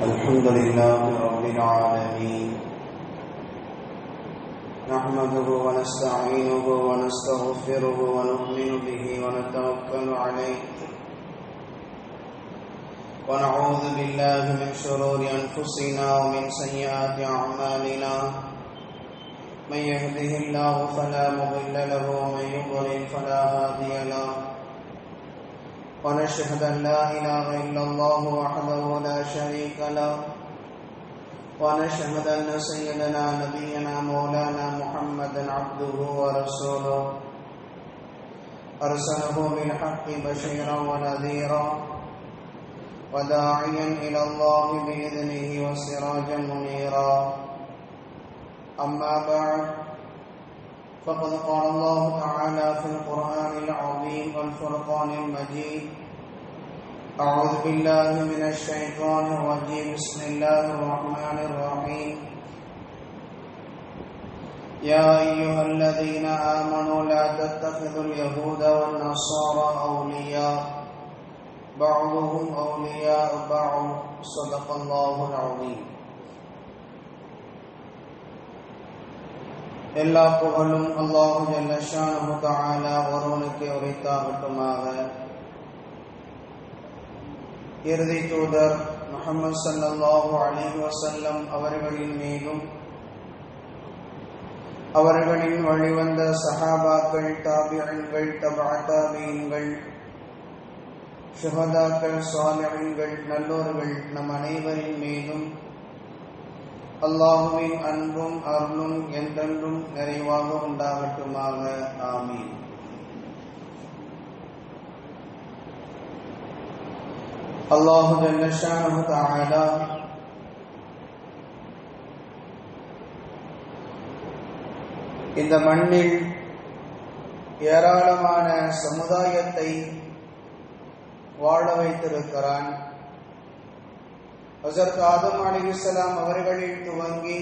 الحمد لله رب العالمين نحمده ونستعينه ونستغفره ونؤمن به ونتوكل عليه ونعوذ بالله من شرور أنفسنا ومن سيئات أعمالنا من يهده الله فلا مضل له ومن يضلل فلا هادي له ونشهد أن لا إله إلا الله وحده لا شريك له ونشهد أن سيدنا نبينا مولانا محمدا عبده ورسوله أرسله بالحق بشيرا ونذيرا وداعيا إلى الله بإذنه وسراجا منيرا أما بعد فقد قال الله تعالى في القرآن العظيم والفرقان المجيد أعوذ بالله من الشيطان الرجيم بسم الله الرحمن الرحيم يا أيها الذين آمنوا لا تتخذوا اليهود والنصارى أولياء بعضهم أولياء بعض صدق الله العظيم. எல்லா புகழும் அல்லாஹ் ஜல்ல ஷானஹு தஆலா ஒருவனுக்கே உரித்தாகட்டுமாக. இறுதி தூதர் முஹம்மது ஸல்லல்லாஹு அலைஹி வஸல்லம் அவர்களின் மீதும் அவர்களின் வழிவந்த சஹாபாக்கள், தாபிஈன்கள், தபஅ தாபிஈன்கள், ஷுஹதாக்கள், சாலிஹீன்கள், நல்லோர்கள் நம் அனைவரின் மீதும் அல்லாஹுவின் அன்பும் அருளும் என்றென்றும் நிறைவாக உண்டாகட்டுமாக. ஆமீன். அல்லாஹு ஜல்ல ஷானஹு தஆலா இந்த மண்ணில் ஏராளமான சமுதாயத்தை வாழ வைத்திருக்கிறான். ஹஜ்ரத் ஆதம் அலைஹிஸ்ஸலாம் அவர்களில் துவங்கி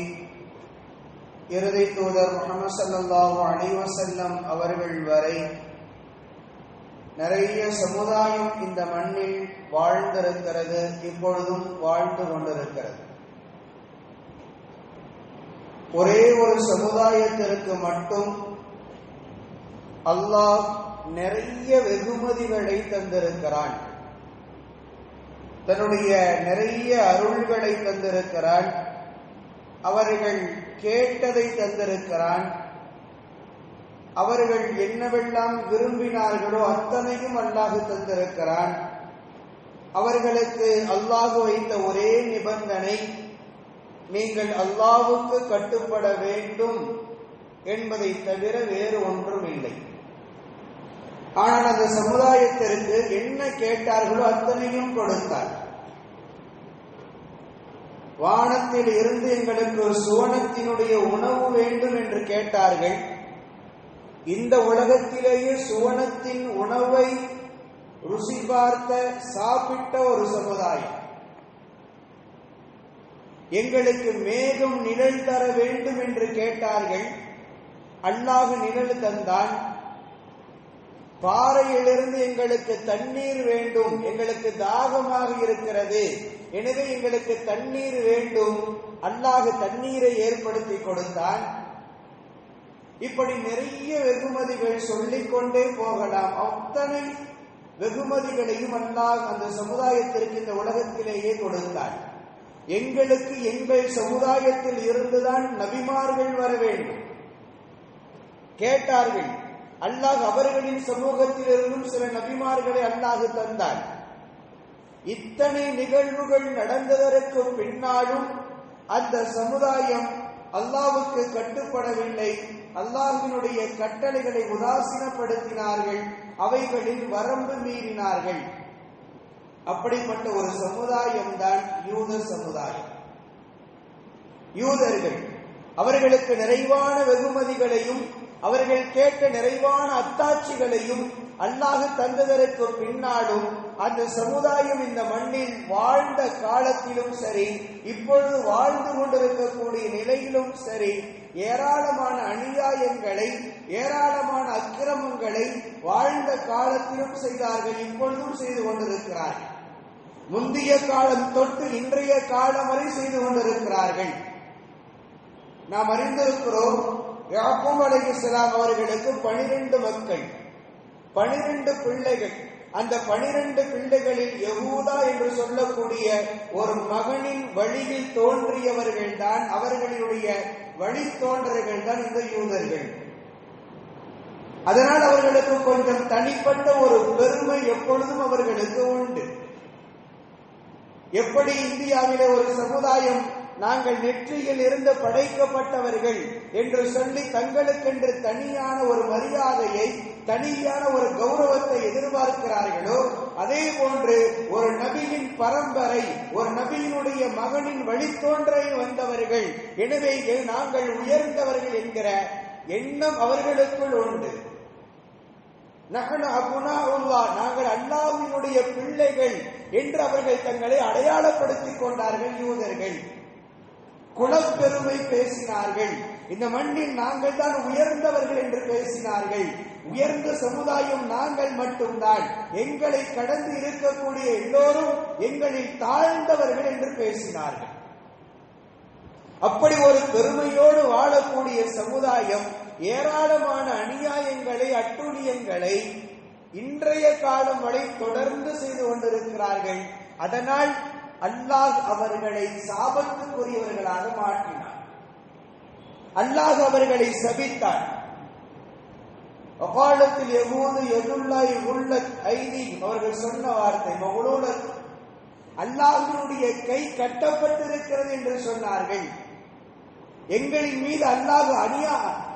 இறுதி தூதர் முஹம்மது ஸல்லல்லாஹு அலைஹி வஸல்லம் அவர்கள் வரை நிறைய சமுதாயம் இந்த மண்ணில் வாழ்ந்திருக்கிறது, இப்பொழுதும் வாழ்ந்து கொண்டிருக்கிறது. ஒரே ஒரு சமுதாயத்திற்கு மட்டும் அல்லாஹ் நிறைய வெகுமதிகளை தந்திருக்கிறான், தன்னுடைய நிறைய அருள்களை தந்திருக்கிறான், அவர்கள் கேட்டதை தந்திருக்கிறான், அவர்கள் என்னவெல்லாம் விரும்பினார்களோ அத்தனையும் அல்லாஹ் தந்திருக்கிறான். அவர்களுக்கு அல்லாஹ் வைத்த ஒரே நிபந்தனை, நீங்கள் அல்லாஹ்வுக்கு கட்டுப்பட வேண்டும் என்பதை தவிர வேறு ஒன்றும் இல்லை. ஆனால் அந்த சமுதாயத்திற்கு என்ன கேட்டார்களோ அத்தனையும் கொடுத்தார். வானத்தில் இருந்து எங்களுக்கு சுவனத்தினுடைய உணவு வேண்டும் என்று கேட்டார்கள். இந்த உலகத்திலேயே சுவனத்தின் உணவை ருசி பார்த்த சாப்பிட்ட ஒரு சமுதாயம். எங்களுக்கு மேகம் நிழல் தர வேண்டும் என்று கேட்டார்கள். அல்லாஹ் நிழல் தந்தான். பாறையிலிருந்து எங்களுக்கு தண்ணீர் வேண்டும், எங்களுக்கு தாகமாக இருக்கிறது, எனவே எங்களுக்கு தண்ணீர் வேண்டும், அல்லாஹ் தண்ணீரை ஏற்படுத்தி கொடுத்தான். இப்படி நிறைய வெகுமதிகள் சொல்லிக்கொண்டே போகலாம். அத்தனை வெகுமதிகளையும் அல்லாஹ் அந்த சமுதாயத்திற்கு இந்த உலகத்திலேயே கொடுத்தான். எங்களுக்கு எங்கள் சமுதாயத்தில் இருந்துதான் நபிமார்கள் வர வேண்டும் கேட்டார்கள். அல்லாஹ் அவர்களின் சமூகத்தில் இருந்தும் சில நபிமார்களை அல்லாஹ் தந்தான். இத்தனை நிகழ்வுகள் நடந்ததற்கு பின்னாலும் அந்த சமுதாயம் அல்லாஹ்வுக்கு கட்டுப்படவில்லை. அல்லாஹ்வினுடைய கட்டளைகளை உதாசீனப்படுத்தினார்கள், அவைகளில் வரம்பு மீறினார்கள். அப்படிப்பட்ட ஒரு சமுதாயம் தான் யூத சமுதாயம். யூதர்கள் அவர்களுக்கு நிறைவான வெகுமதிகளையும் அவர்கள் கேட்ட நிறைவான அத்தாட்சிகளையும் அல்லாஹ் தந்ததற்கு பின்னாலும் அந்த சமுதாயம் இந்த மண்ணில் வாழ்ந்த காலத்திலும் சரி, இப்பொழுது வாழ்ந்து கொண்டிருக்கக்கூடிய நிலையிலும் சரி, ஏராளமான அநியாயங்களை, ஏராளமான அக்கிரமங்களை வாழ்ந்த காலத்திலும் செய்தார்கள், இப்பொழுதும் செய்து கொண்டிருக்கிறார்கள். முந்தைய காலம் தொட்டு இன்றைய காலம் வரை செய்து கொண்டிருக்கிறார்கள். நாம் அறிந்திருக்கிறோம், யாக்கூப் அலைஹிஸ்ஸலாம் அவர்களுக்கு 12 மக்கள், 12 பிள்ளைகள். அந்த 12 பிள்ளைகளில் யகூதா என்று சொல்லக்கூடிய ஒரு மகனின் வழியில் தோன்றியவர்கள் தான், அவர்களுடைய வழித்தோன்றர்கள் தான் இந்த யூதர்கள். அதனால் அவர்களுக்கு கொஞ்சம் தனிப்பட்ட ஒரு பெருமை எப்பொழுதும் அவர்களுக்கு உண்டு. எப்படி இந்தியாவிலே ஒரு சமுதாயம் நாங்கள் நெற்றியில் இருந்து படைக்கப்பட்டவர்கள் என்று சொல்லி தங்களுக்கென்று தனியான ஒரு மரியாதையை, தனியான ஒரு கௌரவத்தை எதிர்பார்க்கிறார்களோ, அதே போன்று ஒரு நபியின் பரம்பரை, ஒரு நபியினுடைய மகனின் வழித்தோன்றலை வந்தவர்கள், எனவே நாங்கள் உயர்ந்தவர்கள் என்கிற எண்ணம் அவர்களுக்குள் உண்டு. நஹ்னு அப்னாஉல்லாஹ், நாங்கள் அல்லாஹ்வினுடைய பிள்ளைகள் என்று அவர்கள் தங்களை அடையாளப்படுத்திக் கொண்டார்கள். யூதர்கள் குலப்பெருமை பேசினார்கள். இந்த மண்ணில் நாங்கள் தான் உயர்ந்தவர்கள் என்று பேசினார்கள். உயர்ந்த சமுதாயம் நாங்கள் மட்டும்தான், எங்களை கடந்து இருக்கக்கூடிய எல்லோரும் எங்களில் தாழ்ந்தவர்கள் என்று பேசினார்கள். அப்படி ஒரு பெருமையோடு வாழக்கூடிய சமுதாயம் ஏராளமான அநியாயங்களை, அட்டூழியங்களை இன்றைய காலம் வரை தொடர்ந்து செய்து கொண்டிருக்கிறார்கள். அதனால் அல்லாஹ் அவர்களை சாபத்துக்குரியவர்களாக மாற்றினார். அல்லாஹ் அவர்களை சபித்தார். வகாலத்தில் யகூது யதுல்லாஹி குல்லத் ஐதீஹிம், அவர்கள் சொன்ன வார்த்தை மகுலூலத், அல்லாஹ்வினுடைய கை கட்டப்பட்டிருக்கிறது என்று சொன்னார்கள். எங்களின் மீது அல்லாஹ்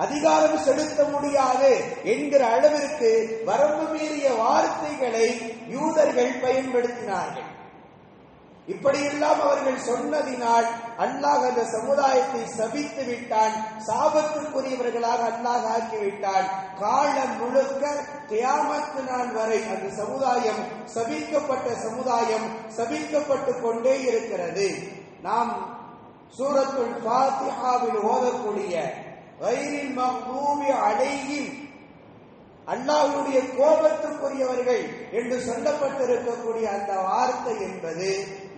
அதிகாரம் செலுத்த முடியாது என்கிற அளவிற்கு வரம்பு மீறிய வார்த்தைகளை யூதர்கள் பயன்படுத்தினார்கள். இப்படியெல்லாம் அவர்கள் சொன்னதினால் அல்லாஹ் அந்த சமுதாயத்தை சபித்து விட்டான், சாபத்துக்குரியவர்களாக அல்லாஹ் ஆக்கிவிட்டான். காலம் முழுக்க கியாமத்து நாள் வரை அந்த சமுதாயம் சபிக்கப்பட்ட சமுதாயம் சபிக்கப்பட்டு கொண்டே இருக்கிறது. நாம் சூரத்துல் ஃபாத்திஹாவில் ஓதக்கூடிய கைரில் மக்தூபி அலைஹிம், அல்லாஹ்வுடைய கோபத்துக்குரியவர்கள் என்று சொல்லப்பட்டிருக்கக்கூடிய அந்த வார்த்தை என்பது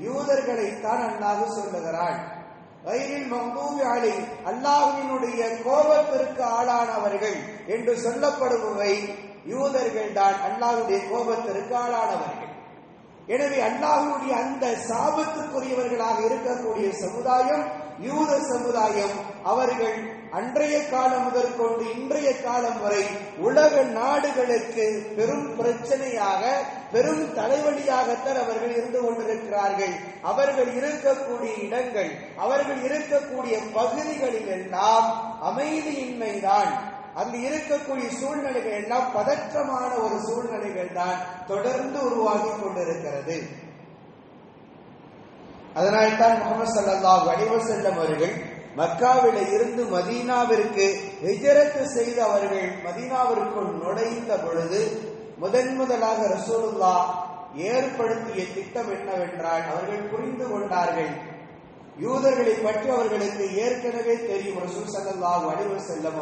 யூதர்களைத்தான் அல்லாஹ் சொல்லுகிறான். கைரில் மக்தூபி அலைஹிம், அல்லாஹ்வினுடைய கோபத்திற்கு ஆளானவர்கள் என்று சொல்லப்படுபவை யூதர்கள் தான், அல்லாஹ்வுடைய கோபத்திற்கு ஆளானவர்கள். எனவே அல்லாஹ்வுடைய அந்த சாபத்துக்குரியவர்களாக இருக்கக்கூடிய சமுதாயம் யூத சமுதாயம். அவர்கள் அன்றைய காலம் முதற்கொண்டு இன்றைய காலம் வரை உலக நாடுகளுக்கு பெரும் பிரச்சனையாக, பெரும் தலைவலியாகத்தான் அவர்கள் இருந்து கொண்டிருக்கிறார்கள். அவர்கள் இருக்கக்கூடிய இடங்கள், அவர்கள் இருக்கக்கூடிய பகுதிகளில் எல்லாம் அமைதியின்மைதான், அங்கு இருக்கக்கூடிய சூழ்நிலைகள் எல்லாம் பதற்றமான ஒரு சூழ்நிலைகள் தான் தொடர்ந்து உருவாகி கொண்டிருக்கிறது. அதனால்தான் முஹம்மது ஸல்லல்லாஹு அலைஹி வஸல்லம் அவர்கள் மக்காவில இருந்து மதீனாவிற்கு ஹிஜ்ரத் செய்து அவர்கள் மதீனாவிற்குள் நுழைந்த பொழுது முதலாக ரசூலுல்லாஹ் ஏற்படுத்திய திட்டம் என்னவென்றால், அவர்கள் புரிந்து கொண்டார்கள், யூதர்களை பற்றி அவர்களுக்கு ஏற்கனவே தெரியும். ரசூல் ஸல்லல்லாஹு அலைஹி வஸல்லம்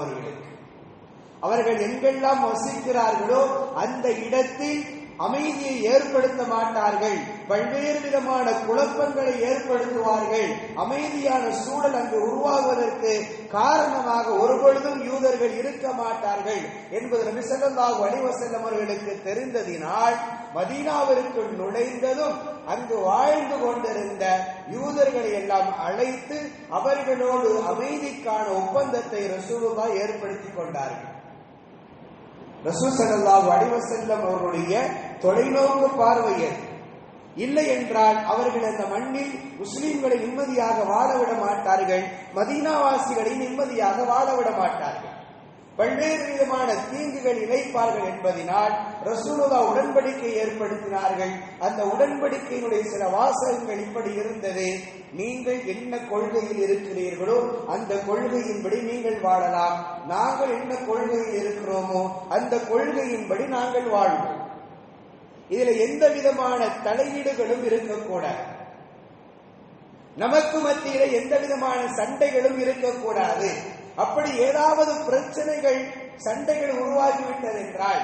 அவர்கள் எங்கெல்லாம் வசிக்கிறார்களோ அந்த இடத்தில் அமைதியை ஏற்படுத்த மாட்டார்கள், பல்வேறு விதமான குழப்பங்களை ஏற்படுத்துவார்கள். அமைதியான சூழல் அங்கு உருவாகுவதற்கு காரணமாக ஒருபொழுதும் யூதர்கள் இருக்க மாட்டார்கள் என்பது நபி ஸல்லல்லாஹு அலைஹி வஸல்லம் அவர்களுக்கு தெரிந்ததினால் மதீனாவிற்கு நுழைந்ததும் அங்கு வாழ்ந்து கொண்டிருந்த யூதர்களை எல்லாம் அழைத்து அவர்களோடு அமைதிக்கான ஒப்பந்தத்தை ரசூலுல்லாஹ் ஏற்படுத்திக் கொண்டார்கள். ரசூல் ஸல்லல்லாஹு அலைஹி வஸல்லம் அவர்களுடைய தொலைநோக்கு பார்வையில் இல்லை என்றால் அவர்கள் அந்த மண்ணில் முஸ்லிம்களை நிம்மதியாக வாழவிட மாட்டார்கள், மதீனாவாசிகளை நிம்மதியாக வாழவிட மாட்டார்கள், பல்வேறு விதமான தீங்குகள் இழைப்பார்கள் என்பதனால் ரசூலுல்லாஹ் உடன்படிக்கை ஏற்படுத்தினார்கள். அந்த உடன்படிக்கையினுடைய சில வாசகங்கள் இப்படி இருந்தது: நீங்கள் என்ன கொள்கையில் இருக்கிறீர்களோ அந்த கொள்கையின்படி நீங்கள் வாழலாம், நாங்கள் என்ன கொள்கையில் இருக்கிறோமோ அந்த கொள்கையின்படி நாங்கள் வாழ்வோம். இதுல எந்த விதமான தலையீடுகளும் இருக்கக்கூடாது, நமக்கு மத்தியில எந்த விதமான சண்டைகளும் இருக்கக்கூடாது. அப்படி ஏதாவது பிரச்சனைகள், சண்டைகள் உருவாகிவிட்டது என்றால்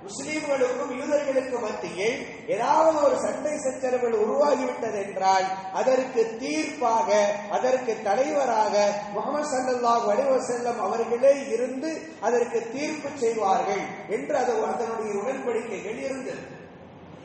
முஸ்லிம்களுக்கும் யூதர்களுக்கும் மத்தியில் ஏதாவது ஒரு சண்டை சச்சரவுகள் உருவாகிவிட்டது என்றால் அதற்கு தீர்ப்பாக, அதற்கு தலைவராக முஹம்மது ஸல்லல்லாஹு அலைஹி வஸல்லம் அவர்களே இருந்து அதற்கு தீர்ப்பு செய்வார்கள் என்று அதனுடைய உடன்படிக்கைகள் இருந்தது.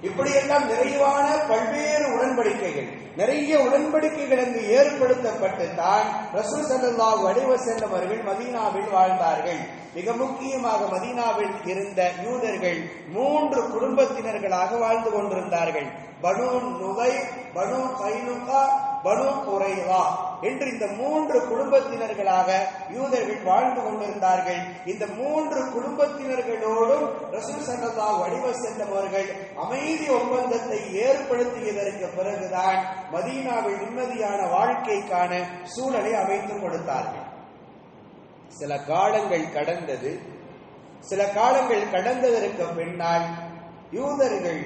இப்படியெல்லாம் நிறைவான பல்வேறு உடன்படிக்கைகள், நிறைய உடன்படிக்கைகள் அங்கு ஏற்படுத்தப்பட்டு தான் ரசூல் ஸல்லல்லாஹு அலைஹி வஸல்லம் அவர்கள் மதீனாவில் வாழ்ந்தார்கள். மிக முக்கியமாக மதீனாவில் இருந்த யூதர்கள் 3 குடும்பத்தினர்களாக வாழ்ந்து கொண்டிருந்தார்கள். பனு நுதைர், பனு கைனுகா, பனு குறைவா என்று இந்த 3 குடும்பத்தினர்களாக யூதர்கள் வாழ்ந்து கொண்டிருந்தார்கள். இந்த 3 குடும்பத்தினர்களோடும் ரசூல் ஸல்லல்லாஹு அலைஹி வஸல்லம் அவர்கள் அமைதி ஒப்பந்தத்தை ஏற்படுத்தியதற்கு பிறகுதான் மதீனாவில் நிம்மதியான வாழ்க்கைக்கான சூழலை அமைத்துக் கொடுத்தார்கள். சில காலங்கள் கடந்தது. சில காலங்கள் கடந்ததற்கு பின்னால் யூதர்கள்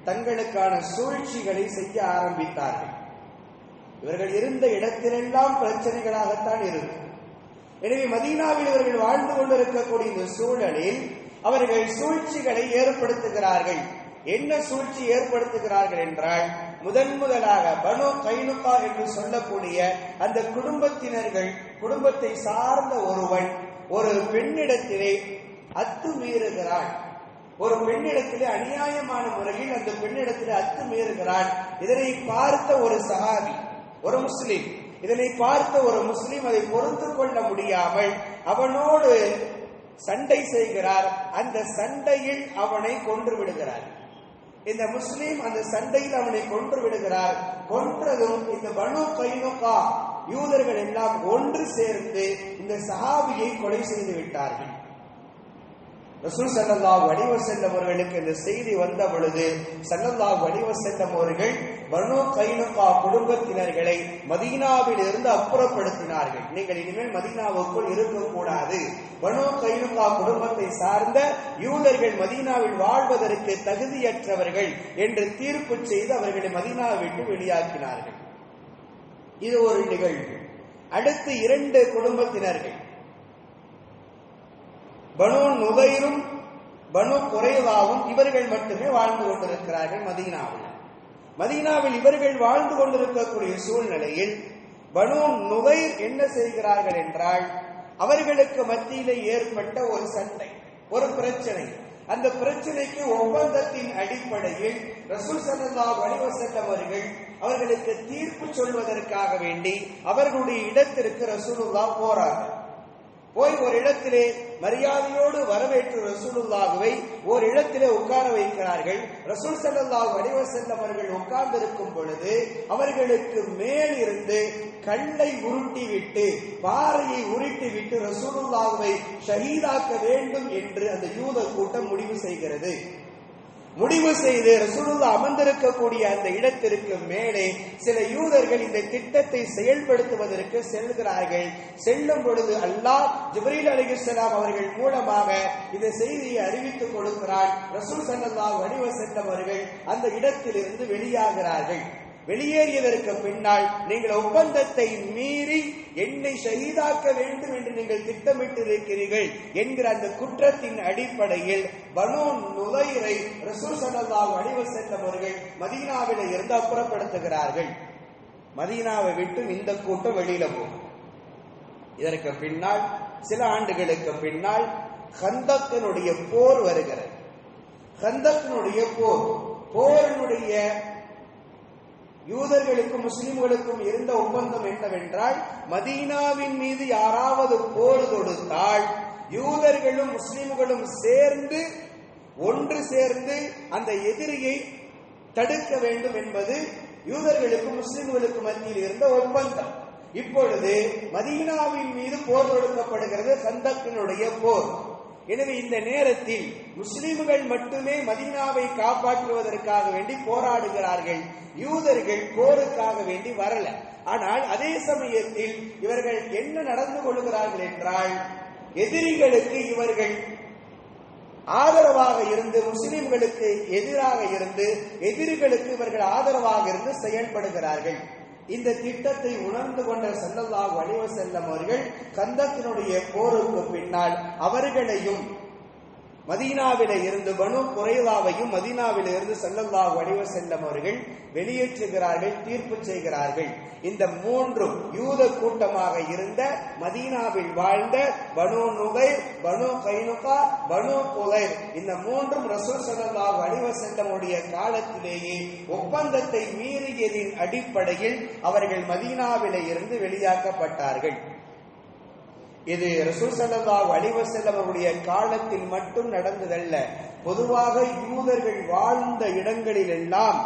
தங்களுக்கான சூழ்ச்சிகளை செய்ய ஆரம்பித்தார்கள். இவர்கள் இருந்த இடத்திலெல்லாம் பிரச்சனைகளாகத்தான் இருக்கும். எனவே மதீனாவில் இவர்கள் வாழ்ந்து கொண்டிருக்கக்கூடிய இந்த சூழலில் அவர்கள் சூழ்ச்சிகளை ஏற்படுத்துகிறார்கள். என்ன சூழ்ச்சி ஏற்படுத்துகிறார்கள் என்றால், முதலாக பனு கைனுகா என்று சொல்லக்கூடிய அந்த குடும்பத்தினர்கள், குடும்பத்தை சார்ந்த ஒருவன் ஒரு பெண்ணிடத்திலே அத்துமீறுகிறான். ஒரு பெண்ணிடத்திலே அநியாயமான முறையில் அந்த பெண்ணிடத்திலே அத்துமீறுகிறான். இதனை பார்த்த ஒரு சஹாபி, ஒரு முஸ்லிம், இதனை பார்த்த ஒரு முஸ்லிம் அதை பொறுத்து கொள்ள முடியாமல் அவனோடு சண்டை செய்கிறார். அந்த சண்டையில் அவனை கொன்று விடுகிறார். இந்த முஸ்லிம் அந்த சண்டையில் அவனை கொன்று விடுகிறார். கொன்றதும் இந்த பனு கைனுகா யூதர்கள் எல்லாம் ஒன்று சேர்ந்து இந்த சஹாபியை கொலை செய்து விட்டார்கள். ரசூல் ஸல்லல்லாஹு அலைஹி வஸல்லம் அவர்களுக்கு இந்த செய்தி வந்த பொழுது ஸல்லல்லாஹு அலைஹி வஸல்லம் அவர்கள் பனு கைனுகா குடும்பத்தினர்களை மதீனாவில் இருந்து அப்புறப்படுத்தினார்கள். நீங்கள் இனிமேல் மதீனாவுக்குள் இருக்கக்கூடாது, பனு கைனுகா குடும்பத்தை சார்ந்த யூதர்கள் மதீனாவில் வாழ்வதற்கு தகுதியற்றவர்கள் என்று தீர்ப்பு செய்து அவர்களை மதீனாவை விட்டு வெளியாக்கினார்கள். இது ஒரு நிகழ்வு. அடுத்து 2 குடும்பத்தினர்கள், பனு நுதைரும் பனு குறைவாவும், இவர்கள் மட்டுமே வாழ்ந்து கொண்டிருக்கிறார்கள் மதீனாவில். மதீனாவில் இவர்கள் வாழ்ந்து கொண்டிருக்கக்கூடிய சூழ்நிலையில் பனு நுதைர் என்ன செய்கிறார்கள் என்றால், அவர்களுக்கு மத்தியிலே ஏற்பட்ட ஒரு சண்டை, ஒரு பிரச்சனை. அந்த பிரச்சனைக்கு ஒப்பந்தத்தின் அடிப்படையில் ரசூல் ஸல்லல்லாஹு அலைஹி வஸல்லம் அவர்கள் அவர்களுக்கு தீர்ப்பு சொல்வதற்காக வேண்டி அவர்களுடைய இடத்திற்கு ரசூலுல்லாஹ் போறார்கள். போய் ஒரு இடத்திலே மரியாதையோடு வரவேற்று ரசூலுல்லாஹ்வை ஒரு இடத்திலே உட்கார வைக்கிறார்கள். ரசூல் ஸல்லல்லாஹு அலைஹி வஸல்லம் அவர்கள் உட்கார்ந்திருக்கும் பொழுது அவர்களுக்கு மேல் இருந்து கல்லை உருட்டி விட்டு, பாறையை உருட்டி விட்டு ரசூலுல்லாஹ்வை ஷஹீதாக்க வேண்டும் என்று அந்த யூத கூட்டம் முடிவு செய்கிறது. முடிவு செய்து ரசூலுல்லாஹ் அமர்ந்திருக்கக்கூடிய அந்த இடத்திற்கு மேலே சில யூதர்கள் இந்த திட்டத்தை செயல்படுத்துவதற்கு செல்கிறார்கள். செல்லும் பொழுது அல்லாஹ் ஜிப்ரீல் அலைஹிஸ்ஸலாம் அவர்கள் மூலமாக இந்த செய்தியை அறிவித்துக் கொடுக்கிறார். ரசூல் ஸல்லல்லாஹு அலைஹி வஸல்லம் அவர்கள் அந்த இடத்திலிருந்து வெளியாகிறார்கள். வெளியேறியதற்கு பின்னால், நீங்கள் ஒப்பந்தத்தை மீறி என்னை ஷஹீதாக்க வேண்டும் என்று நீங்கள் திட்டமிட்டிருக்கிறீர்கள் என்கிற அந்த குற்றத்தின் அடிப்படையில் பனு நுதைரை ரசூல் ஸல்லல்லாஹு அலைஹி வஸல்லம் அவர்கள் மதீனாவிலே இருந்து அப்புறப்படுத்துகிறார்கள். மதீனாவை விட்டு இந்த கூட்டம் வெளியில போகும். இதற்கு பின்னால் சில ஆண்டுகளுக்கு பின்னால் கந்தக்கினுடைய போர் வருகிறது. கந்தக்கினுடைய போரினுடைய யூதர்களுக்கும் முஸ்லிம்களுக்கும் இருந்த ஒப்பந்தம் என்னவென்றால், மதீனாவின் மீது யாராவது போர் தொடுத்தால் யூதர்களும் முஸ்லிம்களும் சேர்ந்து ஒன்று சேர்ந்து அந்த எதிரியை தடுக்க வேண்டும் என்பது யூதர்களுக்கும் முஸ்லிம்களுக்கும் மத்தியில் இருந்த ஒப்பந்தம். இப்பொழுது மதீனாவின் மீது போர் தொடுக்கப்படுகிறது, கந்தக்கினுடைய போர். எனவே இந்த நேரத்தில் முஸ்லிம்கள் மட்டுமே மதீனாவை காப்பாற்றுவதற்காக வேண்டி போராடுகிறார்கள். யூதர்கள் போருக்காக வேண்டி வரல. ஆனால் அதே சமயத்தில் இவர்கள் என்ன நடந்து கொள்கிறார்கள் என்றால், எதிரிகளுக்கு இவர்கள் ஆதரவாக இருந்து, முஸ்லிம்களுக்கு எதிராக இருந்து, எதிரிகளுக்கு இவர்கள் ஆதரவாக இருந்து செயல்படுகிறார்கள். இந்த திட்டத்தை உணர்ந்து கொண்ட ஸல்லல்லாஹு அலைஹி வஸல்லம் அவர்கள் கந்தக்கினுடைய போருக்கு பின்னால் அவர்களையும் மதீனாவில இருந்து பனு குறைலாவையும் மதீனாவில இருந்து ஸல்லல்லாஹு அலைஹி வஸல்லம் அவர்கள் வெளியேற்றுகிறார்கள், தீர்ப்பு செய்கிறார்கள். இந்த மூன்றும் யூத கூட்டமாக இருந்த மதீனாவில் வாழ்ந்த பனு நுகைர், பனு கைனுகா, பனு குலைர், இந்த மூன்றும் ரசூல் ஸல்லல்லாஹு அலைஹி வஸல்லம் உடைய காலத்திலேயே ஒப்பந்தத்தை மீறியதின் அடிப்படையில் அவர்கள் மதீனாவில இருந்து வெளியாக்கப்பட்டார்கள். இது ரசூல் ஸல்லல்லாஹு அலைஹி வஸல்லம் அவருடைய காலத்தில் மட்டும் நடந்ததல்ல. பொதுவாக யூதர்கள் வாழ்ந்த இடங்களில் எல்லாம்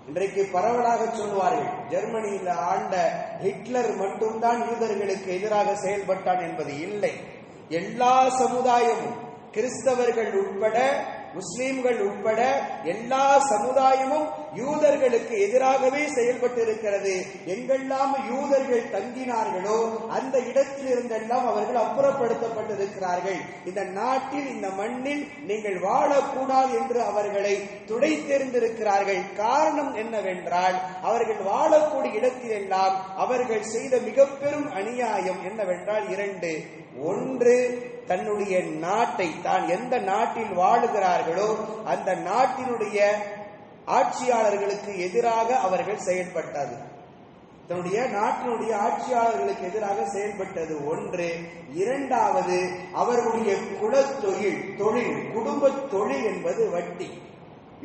இன்றைக்கு பரவலாக சொல்வார்கள், ஜெர்மனியில் ஆண்ட ஹிட்லர் மட்டும்தான் யூதர்களுக்கு எதிராக செயல்பட்டான் என்பது இல்லை. எல்லா சமுதாயமும், கிறிஸ்தவர்கள் உட்பட, முஸ்லிம்கள் உட்பட எல்லா சமுதாயமும் யூதர்களுக்கு எதிராகவே செயல்பட்டு இருக்கிறது. எங்கெல்லாம் யூதர்கள் தங்கினார்களோ அந்த இடத்தில் இருந்தெல்லாம் அவர்கள் அப்புறப்படுத்தப்பட்டிருக்கிறார்கள். இந்த நாட்டில், இந்த மண்ணில் நீங்கள் வாழக்கூடாது என்று அவர்களை துடைத்தெறிந்திருக்கிறார்கள். காரணம் என்னவென்றால், அவர்கள் வாழக்கூடிய இடத்திலெல்லாம் அவர்கள் செய்த மிக பெரும் அநியாயம் என்னவென்றால் இரண்டு. ஒன்று, தன்னுடைய நாட்டை, தான் எந்த நாட்டில் வாழுகிறார்களோ அந்த நாட்டினுடைய ஆட்சியாளர்களுக்கு எதிராக அவர்கள் செயல்பட்டது. தன்னுடைய நாட்டினுடைய ஆட்சியாளர்களுக்கு எதிராக செயல்பட்டது ஒன்று. இரண்டாவது, அவர்களுடைய தொழில், குடும்ப தொழில் என்பது வட்டி.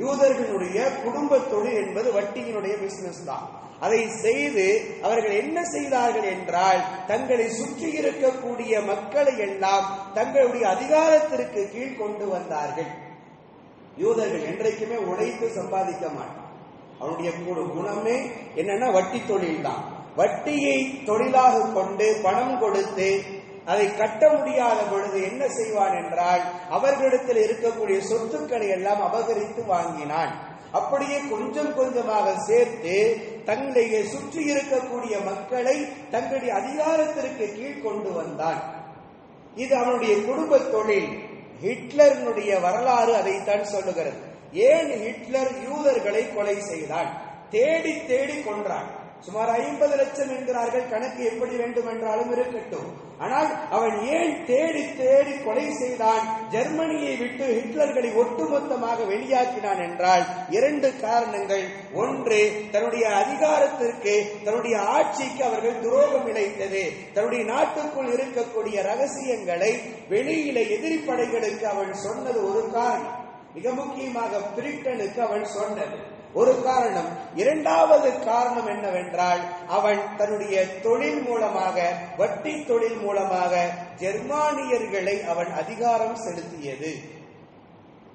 யூதர்களுடைய குடும்ப தொழில் என்பது வட்டியினுடைய பிசினஸ் தான். அதை செய்து அவர்கள் என்ன செய்தார்கள் என்றால், தங்களை சுற்றி இருக்கக்கூடிய மக்களை எல்லாம் தங்களுடைய அதிகாரத்திற்கு கீழ் கொண்டு வந்தார்கள். யூதர்கள் என்றைக்குமே உழைத்து சம்பாதிக்க மாட்டான். அவனுடைய குணமே என்னன்னா வட்டி தொழில் தான். வட்டியை தொழிலாக கொண்டு பணம் கொடுத்து அதை கட்ட முடியாத பொழுது என்ன செய்வான் என்றால், அவர்களிடத்தில் இருக்கக்கூடிய சொத்துக்களை எல்லாம் அபகரித்து வாங்கினான். அப்படியே கொஞ்சம் கொஞ்சமாக சேர்த்து தங்களை சுற்றி இருக்கக்கூடிய மக்களை தங்களுடைய அதிகாரத்திற்கு கீழ் கொண்டு வந்தான். இது அவனுடைய குடும்ப தொழில். ஹிட்லருடைய வரலாறு அதைத்தான் சொல்லுகிறது. ஏன் ஹிட்லர் யூதர்களை கொலை செய்தான்? தேடி தேடி கொன்றான். சுமார் 50 லட்சம் என்கிறார்கள், கணக்கு எப்படி வேண்டுமென்றாலும் இருக்கட்டும். ஆனால் அவன் ஏன் தேடி தேடி கொலை செய்தான்? ஜெர்மனியை விட்டு ஹிட்லர்களை ஒட்டுமொத்தமாக வெளியாக்கினான் என்றால் இரண்டு காரணங்கள். ஒன்று, தன்னுடைய அதிகாரத்திற்கு, தன்னுடைய ஆட்சிக்கு அவர்கள் துரோகம் இழைத்தது. தன்னுடைய நாட்டுக்குள் இருக்கக்கூடிய ரகசியங்களை வெளியில எதிரி படைகளுக்கு அவன் சொன்னது ஒரு காரணம். மிக முக்கியமாக பிரிட்டனுக்கு அவன் சொன்னது ஒரு காரணம். இரண்டாவது காரணம் என்னவென்றால், அவன் தன்னுடைய தொழில் மூலமாக, வட்டி தொழில் மூலமாக ஜெர்மானியர்களை அவன் அதிகாரம் செலுத்தியது.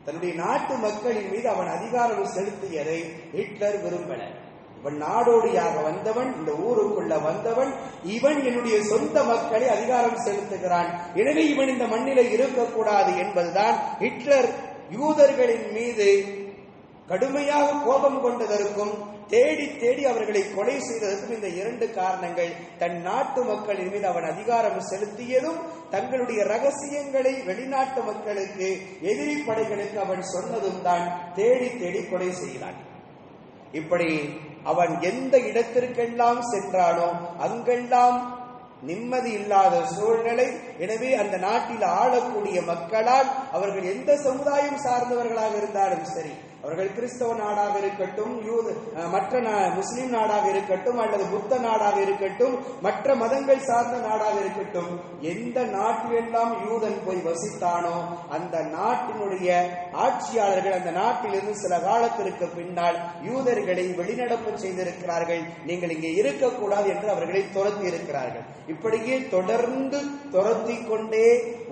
தன்னுடைய நாட்டு மக்களின் மீது அவன் அதிகாரம் செலுத்தியதை ஹிட்லர் விரும்பல. இவன் நாடோடியாக வந்தவன், இந்த ஊருக்குள்ள வந்தவன், இவன் என்னுடைய சொந்த மக்களை அதிகாரம் செலுத்துகிறான், எனவே இவன் இந்த மண்ணிலே இருக்கக்கூடாது என்பதுதான் ஹிட்லர் யூதர்களின் மீது கடுமையாக கோபம் கொண்டதற்கும், தேடி தேடி அவர்களை கொலை செய்ததற்கும் இந்த இரண்டு காரணங்கள். தன் நாட்டு மக்களின் மீது அவன் அதிகாரம் செலுத்தியதும், தங்களுடைய ரகசியங்களை வெளிநாட்டு மக்களுக்கு, எதிரி படைகளுக்கு அவன் சொன்னதும் தான் தேடி தேடி கொலை செய்தான். இப்படி அவன் எந்த இடத்திற்கெல்லாம் சென்றானோ அங்கெல்லாம் நிம்மதி இல்லாத சூழ்நிலை. எனவே அந்த நாட்டில் ஆளக்கூடிய மக்களால், அவர்கள் எந்த சமுதாயம் சார்ந்தவர்களாக இருந்தாலும் சரி, அவர்கள் கிறிஸ்தவ நாடாக இருக்கட்டும், மற்ற முஸ்லிம் நாடாக இருக்கட்டும், அல்லது புத்த நாடாக இருக்கட்டும், மற்ற மதங்கள் சார்ந்த நாடாக இருக்கட்டும், எந்த நாட்டிலெல்லாம் யூதன் போய் வசித்தானோ அந்த நாட்டினுடைய ஆட்சியாளர்கள் அந்த நாட்டிலிருந்து சில காலத்திற்கு பின்னால் யூதர்களை வெளிநடப்பு செய்திருக்கிறார்கள். நீங்கள் இங்கே இருக்கக்கூடாது என்று அவர்களை துரத்தி இருக்கிறார்கள். இப்படியே தொடர்ந்து துரத்தி கொண்டே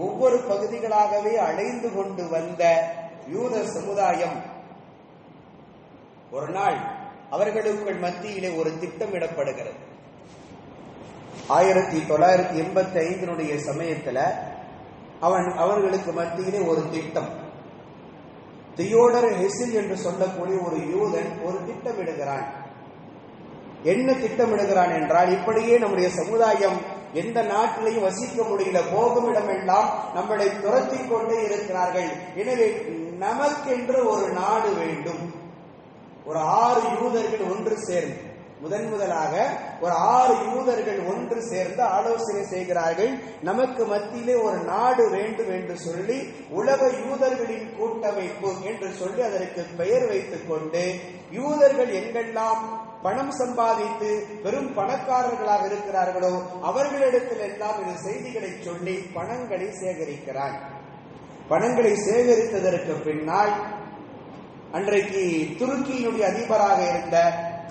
ஒவ்வொரு பகுதிகளாகவே அடைந்து கொண்டு வந்த யூத சமுதாயம் ஒரு நாள் அவர்களுக்குள் மத்தியிலே ஒரு திட்டமிடப்படுகிறது. 1985 சமயத்துல அவர்களுக்கு மத்தியிலே ஒரு திட்டம். தியோடர் ஹெசில் என்று சொல்லக்கூடிய ஒரு யூதன் ஒரு திட்டமிடுகிறான். என்ன திட்டமிடுகிறான் என்றால், இப்படியே நம்முடைய சமுதாயம் எந்த நாட்டிலையும் வசிக்க முடியல, போகும் இடமெல்லாம் நம்மளை துரத்தி கொண்டே இருக்கிறார்கள், எனவே நமக்கென்று ஒரு நாடு வேண்டும். ஒரு 6 யூதர்கள் ஒன்று சேர்ந்து முதலாக ஒரு 6 யூதர்கள் ஒன்று சேர்ந்து ஆலோசனை செய்கிறார்கள். நமக்கு மத்தியிலே ஒரு நாடு வேண்டும் என்று சொல்லி உலக யூதர்களின் கூட்டமைப்பு என்று சொல்லி அதற்கு பெயர் வைத்துக் கொண்டு யூதர்கள் எங்கெல்லாம் பணம் சம்பாதித்து பெரும் பணக்காரர்களாக இருக்கிறார்களோ அவர்களிடத்தில் எல்லாம் இந்த செய்திகளை சொல்லி பணங்களை சேகரிக்கிறார். பணங்களை சேகரித்ததற்கு பின்னால் அன்றைக்கு துருக்கியினுடைய அதிபராக இருந்த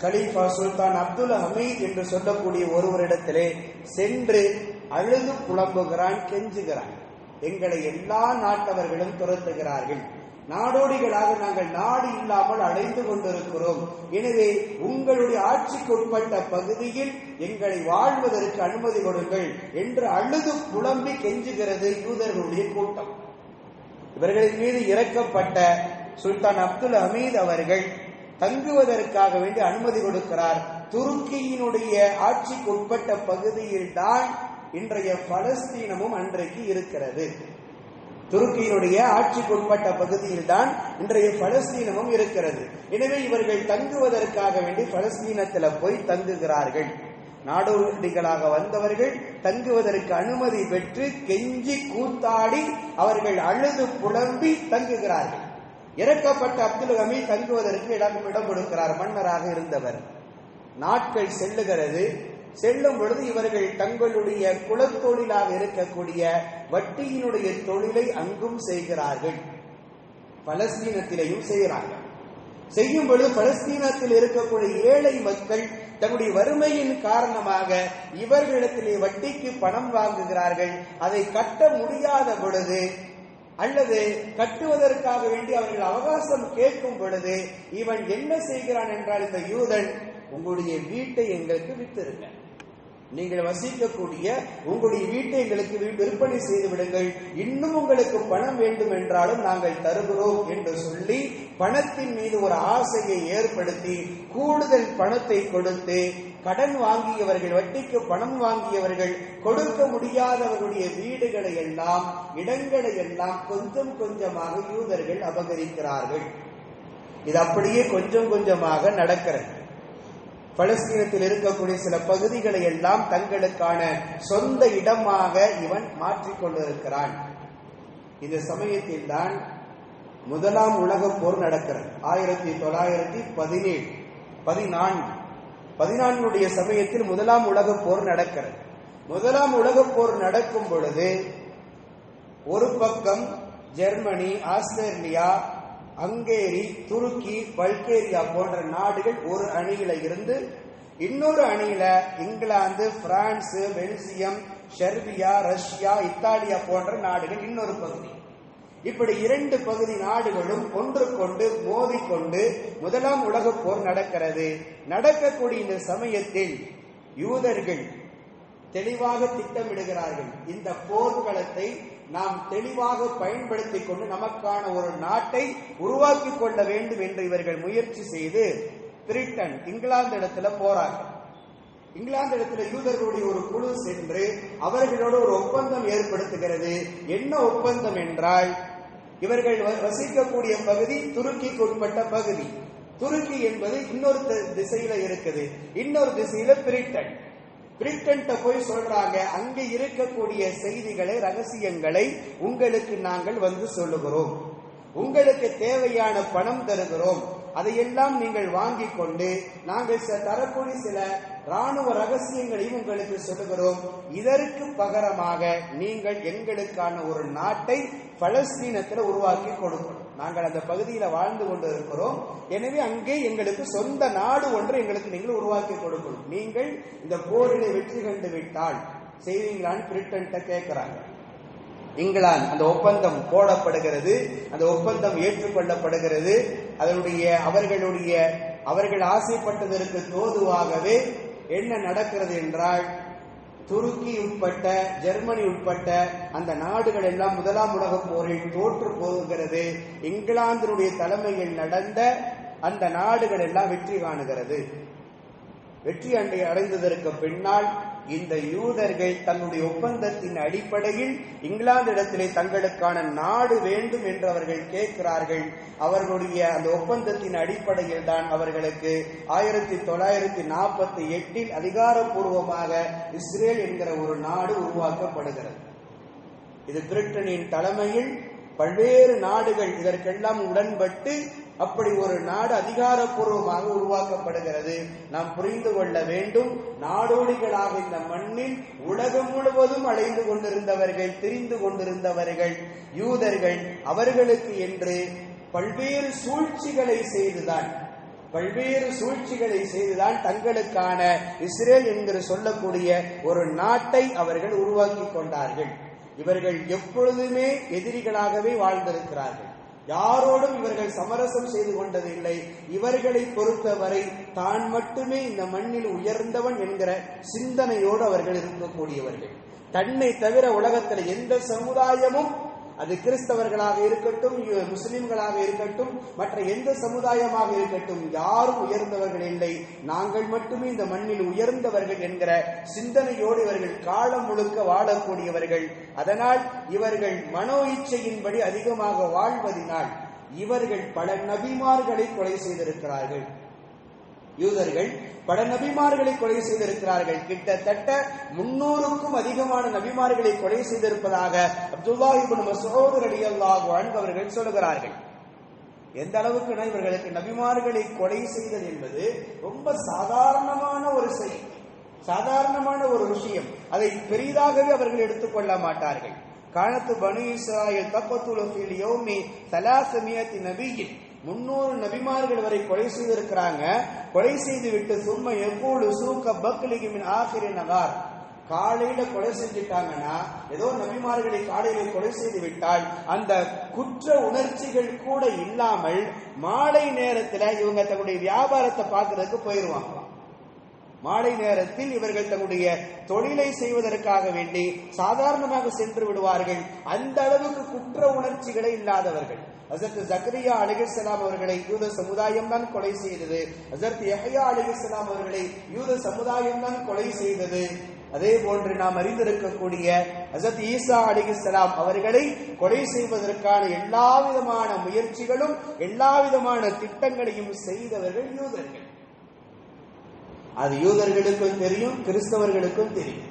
கலீஃபா சுல்தான் அப்துல் ஹமீத் என்று சொல்லக்கூடிய ஒருவரிடத்திலே சென்று அழுது புலம்புகிறான், கெஞ்சுகிறான். எங்களை எல்லா நாட்டவர்களும் துரத்துகிறார்கள், நாடோடிகளாக நாங்கள் நாடு இல்லாமல் அடைந்து கொண்டிருக்கிறோம். எனவே உங்களுடைய ஆட்சிக்கு உட்பட்ட பகுதியில் எங்களை வாழ்வதற்கு அனுமதி கொடுங்கள் என்று அழுது புலம்பி கெஞ்சுகிறது யூதர்களுடைய கூட்டம். இவர்களின் மீது இறக்கப்பட்ட சுல்தான் அப்துல் ஹமீத் அவர்கள் தங்குவதற்காக வேண்டி அனுமதி கொடுக்கிறார். துருக்கியினுடைய ஆட்சிக்கு உட்பட்ட பகுதியில் தான் இன்றைய பலஸ்தீனமும் அன்றைக்கு இருக்கிறது. துருக்கியினுடைய ஆட்சிக்கு உட்பட்ட பகுதியில் தான் இன்றைய பலஸ்தீனமும் இருக்கிறது. எனவே இவர்கள் தங்குவதற்காக வேண்டி பலஸ்தீனத்தில் போய் தங்குகிறார்கள். நாடோடிகளாக வந்தவர்கள் தங்குவதற்கு அனுமதி பெற்று கெஞ்சி கூத்தாடி அவர்கள் அழுது புலம்பி தங்குகிறார்கள். இறக்கப்பட்ட அப்துல் ஹமீத் தங்குவதற்கு இடம் கொடுக்கிறார். மன்னராக இருந்தவர். நாட்கள் செல்லுகிறது. செல்லும் பொழுது இவர்கள் தங்களுடைய குலத்தொழிலாக இருக்கக்கூடிய வட்டியினுடைய தொழிலை அங்கும் செய்கிறார்கள், பலஸ்தீனத்திலேயும் செய்கிறார்கள். செய்யும் பொழுது பலஸ்தீனத்தில் இருக்கக்கூடிய ஏழை மக்கள் தன்னுடைய வறுமையின் காரணமாக இவர்களிடத்திலே வட்டிக்கு பணம் வாங்குகிறார்கள். அதை கட்ட முடியாத பொழுது அல்லது கட்டுவதற்காக வேண்டி அவர்கள் அவகாசம் கேட்கும் பொழுது இவன் என்ன செய்கிறான் என்றால், இந்த யூதன் உங்களுடைய வீட்டை எங்களுக்கு வித்திருங்க, நீங்கள் வசிக்கக்கூடிய உங்களுடைய வீட்டை எங்களுக்கு விற்பனை செய்து விடுங்கள், இன்னும் உங்களுக்கு பணம் வேண்டும் என்றாலும் நாங்கள் தருகிறோம் என்று சொல்லி பணத்தின் மீது ஒரு ஆசையை ஏற்படுத்தி கூடுதல் பணத்தை கொடுத்து கடன் வாங்கியவர்கள், வட்டிக்கு பணம் வாங்கியவர்கள் கொடுக்க முடியாதவர்களுடைய வீடுகளை எல்லாம், இடங்களை எல்லாம் கொஞ்சம் கொஞ்சமாக யூதர்கள் அபகரிக்கிறார்கள். இது அப்படியே கொஞ்சம் கொஞ்சமாக நடக்கிறது. பலஸ்தீனத்தில் இருக்கக்கூடிய சில பகுதிகளை எல்லாம் தங்களுக்கான சொந்த இடமாக இவன் மாற்றிக்கொண்டிருக்கிறான். இந்த சமயத்தில் தான் முதலாம் உலக போர் நடக்கிறது. 1914 சமயத்தில் முதலாம் உலக போர் நடக்கிறது. முதலாம் உலக போர் நடக்கும் பொழுது ஒரு பக்கம் ஜெர்மனி, ஆஸ்திரேலியா, ஹங்கேரி, துருக்கி, பல்கேரியா போன்ற நாடுகள் ஒரு அணியில இருந்து, இன்னொரு அணியில England, France, Belgium, Serbia, Russia, Italia போன்ற நாடுகள் இன்னொரு பகுதி. இப்படி 2 பகுதி நாடுகளும் ஒன்றுக்கொண்டு மோதிக்கொண்டு முதலாம் உலக போர் நடக்கிறது. நடக்கக்கூடிய இந்த சமயத்தில் யூதர்கள் தெளிவாக திட்டமிடுகிறார்கள். இந்த போர்க்களத்தை நாம் தெளிவாக பயன்படுத்திக் கொண்டு நமக்கான ஒரு நாட்டை உருவாக்கி கொள்ள வேண்டும் என்று இவர்கள் முயற்சி செய்து பிரிட்டன், இங்கிலாந்து இடத்துல போறாங்க. இங்கிலாந்து இடத்துல யூதர்களுடைய ஒரு குழு சென்று அவர்களோடு ஒரு ஒப்பந்தம் ஏற்படுத்துகிறது. என்ன ஒப்பந்தம் என்றால், இவர்கள் வசிக்கக்கூடிய பகுதி துருக்கிக்கு உட்பட்ட பகுதி. துருக்கி என்பது இன்னொரு திசையில இருக்குது, இன்னொரு திசையில பிரிட்டன். பிரிட்டன் போய் சொல்றாங்க, அங்கே இருக்கக்கூடிய செய்திகளை, ரகசியங்களை உங்களுக்கு நாங்கள் வந்து சொல்லுகிறோம், உங்களுக்கு தேவையான பணம் தருகிறோம், அதையெல்லாம் நீங்கள் வாங்கிக் கொண்டு நாங்கள் தரக்கூடிய சில ராணுவ ரகசியங்களையும் உங்களுக்கு சொல்லுகிறோம். இதற்கு பகரமாக நீங்கள் எங்களுக்கான ஒரு நாட்டை பலஸ்தீனத்தில் உருவாக்கி கொடுக்கணும். நாங்கள் அந்த பகுதியில வாழ்ந்து கொண்டு இருக்கிறோம், எனவே அங்கே எங்களுக்கு சொந்த நாடு ஒன்று எங்களுக்கு நீங்கள் உருவாக்கி கொடுக்கணும். நீங்கள் இந்த போரிலே வெற்றி கண்டு விட்டால் செய்வீங்களான்னு பிரிட்டன் கேட்கிறாங்க. இங்கிலாந்து அந்த ஒப்பந்தம் போடப்படுகிறது, அந்த ஒப்பந்தம் ஏற்றுக்கொள்ளப்படுகிறது. அவர்கள் ஆசைப்பட்டதற்கு தோதுவாகவே என்ன நடக்கிறது என்றால், துருக்கி உட்பட்ட, ஜெர்மனி உட்பட்ட அந்த நாடுகள் எல்லாம் முதலாம் உலக போரில் தோற்று போகிறது. இங்கிலாந்தினுடைய தலைமையில் நடந்த அந்த நாடுகள் எல்லாம் வெற்றி காணுகிறது. வெற்றி அடைந்ததற்கு பின்னால் இந்த யூதர்கள் தன்னுடைய ஒப்பந்தத்தின் அடிப்படையில் இங்கிலாந்திடத்திலே தங்களுக்கான நாடு வேண்டும் என்று அவர்கள் கேட்கிறார்கள். அவர்களுடைய அந்த ஒப்பந்தத்தின் அடிப்படையில் தான் அவர்களுக்கு 1948 அதிகாரப்பூர்வமாக இஸ்ரேல் என்கிற ஒரு நாடு உருவாக்கப்படுகிறது. இது பிரிட்டனின் தலைமையில் பல்வேறு நாடுகள் இதற்கெல்லாம் உடன்பட்டு அப்படி ஒரு நாடு அதிகாரப்பூர்வமாக உருவாக்கப்படுகிறது. நாம் புரிந்து கொள்ள வேண்டும், நாடோடிகளாக இந்த மண்ணில் உலகம் முழுவதும் அலைந்து கொண்டிருந்தவர்கள், திரிந்து கொண்டிருந்தவர்கள் யூதர்கள். அவர்களுக்கு என்று பல்வேறு சூழ்ச்சிகளை செய்துதான் தங்களுக்கான இஸ்ரேல் என்கிற சொல்லக்கூடிய ஒரு நாட்டை அவர்கள் உருவாக்கி கொண்டார்கள். இவர்கள் எப்பொழுதுமே எதிரிகளாகவே வாழ்ந்திருக்கிறார்கள். யாரோடும் இவர்கள் சமரசம் செய்து கொண்டதில்லை. இவர்களை பொறுத்தவரை தான் மட்டுமே இந்த மண்ணில் உயர்ந்தவன் என்கிற சிந்தனையோடு அவர்கள் இருக்கக்கூடியவர்கள். தன்னை தவிர உலகத்தில் எந்த சமுதாயமும், அது கிறிஸ்தவர்களாக இருக்கட்டும், முஸ்லிம்களாக இருக்கட்டும், மற்ற எந்த சமுதாயமாக இருக்கட்டும், யாரும் உயர்ந்தவர்கள் இல்லை, நாங்கள் மட்டுமே இந்த மண்ணில் உயர்ந்தவர்கள் என்கிற சிந்தனையோடு இவர்கள் காலம் முழுக்க வாழக்கூடியவர்கள். அதனால் இவர்கள் மனோ இச்சையின்படி அதிகமாக வாழ்வதினால் இவர்கள் பல நபிமார்களை கொலை செய்திருக்கிறார்கள். யூதர்கள் பல நபிமார்களை கொலை செய்திருக்கிறார்கள். கிட்டத்தட்ட 300க்கும் அதிகமான நபிமார்களை கொலை செய்திருப்பதாக அப்துல்லாஹ் இப்னு மஸ்ஊத் ரலியல்லாஹு அன்ஹு அவர்கள் சொல்கிறார்கள். எந்த அளவுக்கு இவர்களுக்கு நபிமார்களை கொலை செய்தல் என்பது ரொம்ப சாதாரணமான ஒரு செயல், சாதாரணமான ஒரு விஷயம். அதை பெரிதாகவே அவர்கள் எடுத்துக்கொள்ள மாட்டார்கள். கானத்து பனு இஸ்ராயீல் தக்வத்துல் ஃபில் யௌமி 300 நபியின் 300 நபிமார்கள் வரை கொலை செய்திருக்கிறாங்க. கொலை செய்து விட்டு சும்மா எப்போது சூக்க பக்லிகி மின் ஆகிரி நகார், காலையில கொலை செஞ்சுட்டாங்கன்னா, ஏதோ நபிமார்களை காலையில கொலை செய்து விட்டால் அந்த குற்ற உணர்ச்சிகள் கூட இல்லாமல் மாலை நேரத்தில் இவங்க தன்னுடைய வியாபாரத்தை பார்க்கறதுக்கு போயிருவாங்க. மாலை நேரத்தில் இவர்கள் தன்னுடைய தொழிலை செய்வதற்காக வேண்டி சாதாரணமாக சென்று விடுவார்கள். அந்த அளவுக்கு குற்ற உணர்ச்சிகளே இல்லாதவர்கள். ஹஸரத் ஜக்கரியா அலைஹிஸ்ஸலாம் அவர்களை யூத சமுதாயம் தான் கொலை செய்தது. ஹஸரத் யஹ்யா அலைஹிஸ்ஸலாம் அவர்களை யூத சமுதாயம் தான் கொலை செய்தது. அதே போன்று நாம் அறிந்திருக்கக்கூடிய ஹஸரத் ஈசா அலைஹிஸ்ஸலாம் அவர்களை கொலை செய்வதற்கான எல்லா விதமான முயற்சிகளும் எல்லா விதமான திட்டங்களையும் செய்தவர்கள் யூதர்கள். அது யூதர்களுக்கும் தெரியும், கிறிஸ்தவர்களுக்கும் தெரியும்.